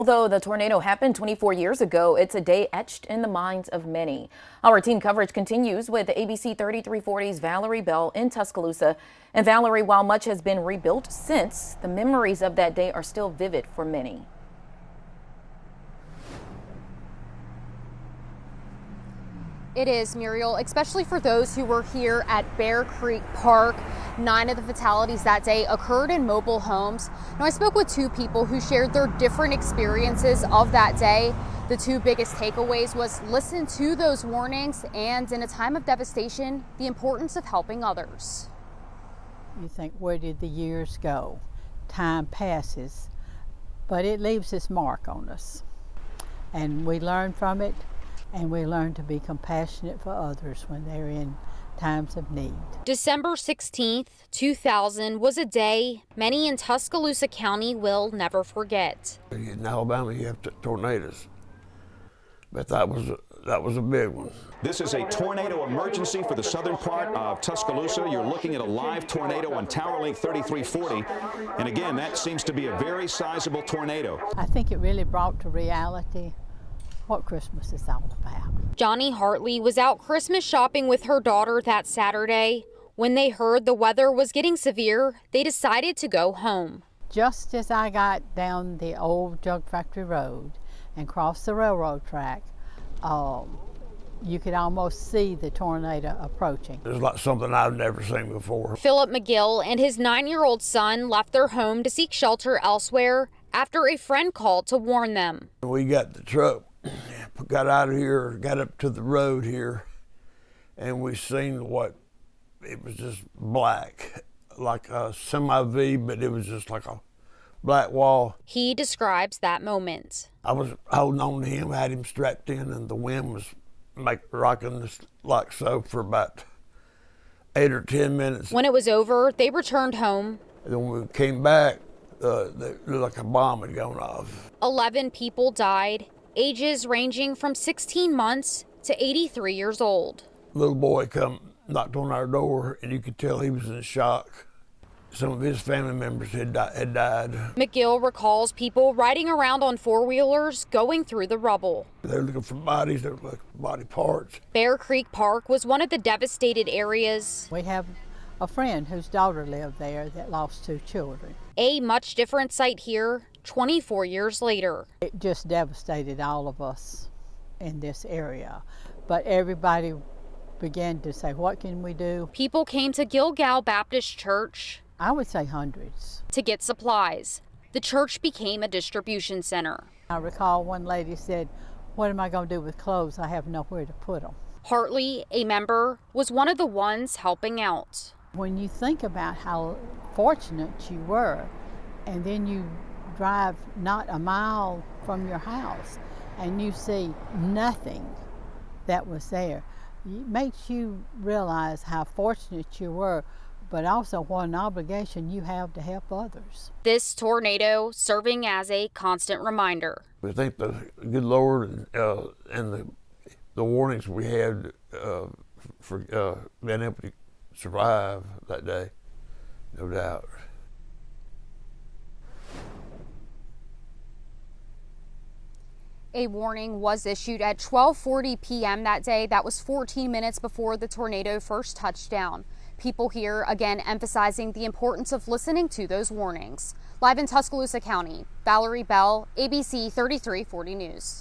Although the tornado happened 24 years ago, it's a day etched in the minds of many. Our team coverage continues with ABC 3340's Valerie Bell in Tuscaloosa. And Valerie, while much has been rebuilt since, the memories of that day are still vivid for many. It is, Muriel, especially for those who were here at Bear Creek Park. 9 of the fatalities that day occurred in mobile homes. Now, I spoke with 2 people who shared their different experiences of that day. The 2 biggest takeaways was listen to those warnings and, in a time of devastation, the importance of helping others. You think, where did the years go? Time passes, but it leaves its mark on us. And we learn from it. And we learn to be compassionate for others when they're in times of need. December 16th, 2000 was a day many in Tuscaloosa County will never forget. In Alabama, you have tornadoes, but that was a big one. This is a tornado emergency for the southern part of Tuscaloosa. You're looking at a live tornado on Tower Link 3340. And again, that seems to be a very sizable tornado. I think it really brought to reality what Christmas is all about. Johnny Hartley was out Christmas shopping with her daughter that Saturday. When they heard the weather was getting severe, they decided to go home. Just as I got down the old Jug Factory Road and crossed the railroad track, you could almost see the tornado approaching. It's like something I've never seen before. Philip McGill and his 9-year-old son left their home to seek shelter elsewhere after a friend called to warn them. We got the truck, got out of here, got up to the road here, and we seen it was just black, like a semi-V, but it was just like a black wall. He describes that moment. I was holding on to him, had him strapped in, and the wind was rocking us like so for about 8 or 10 minutes. When it was over, they returned home. And then when we came back, it looked like a bomb had gone off. 11 people died, ages ranging from 16 months to 83 years old. Little boy knocked on our door, and you could tell he was in shock. Some of his family members had died. McGill recalls people riding around on 4-wheelers going through the rubble. They were looking for bodies, they were looking for body parts. Bear Creek Park was one of the devastated areas. We have a friend whose daughter lived there that lost 2 children. A much different sight here 24 years later. It just devastated all of us in this area, but everybody began to say, what can we do? People came to Gilgal Baptist Church. I would say hundreds. To get supplies. The church became a distribution center. I recall one lady said, what am I going to do with clothes? I have nowhere to put them. Hartley, a member, was one of the ones helping out. When you think about how fortunate you were, and then you drive not a mile from your house and you see nothing that was there, it makes you realize how fortunate you were, but also what an obligation you have to help others. This tornado serving as a constant reminder. We thank the good Lord and the warnings we had for being able to survive that day, no doubt. A warning was issued at 12:40 p.m. that day. That was 14 minutes before the tornado first touched down. People here again emphasizing the importance of listening to those warnings. Live in Tuscaloosa County, Valerie Bell, ABC 3340 News.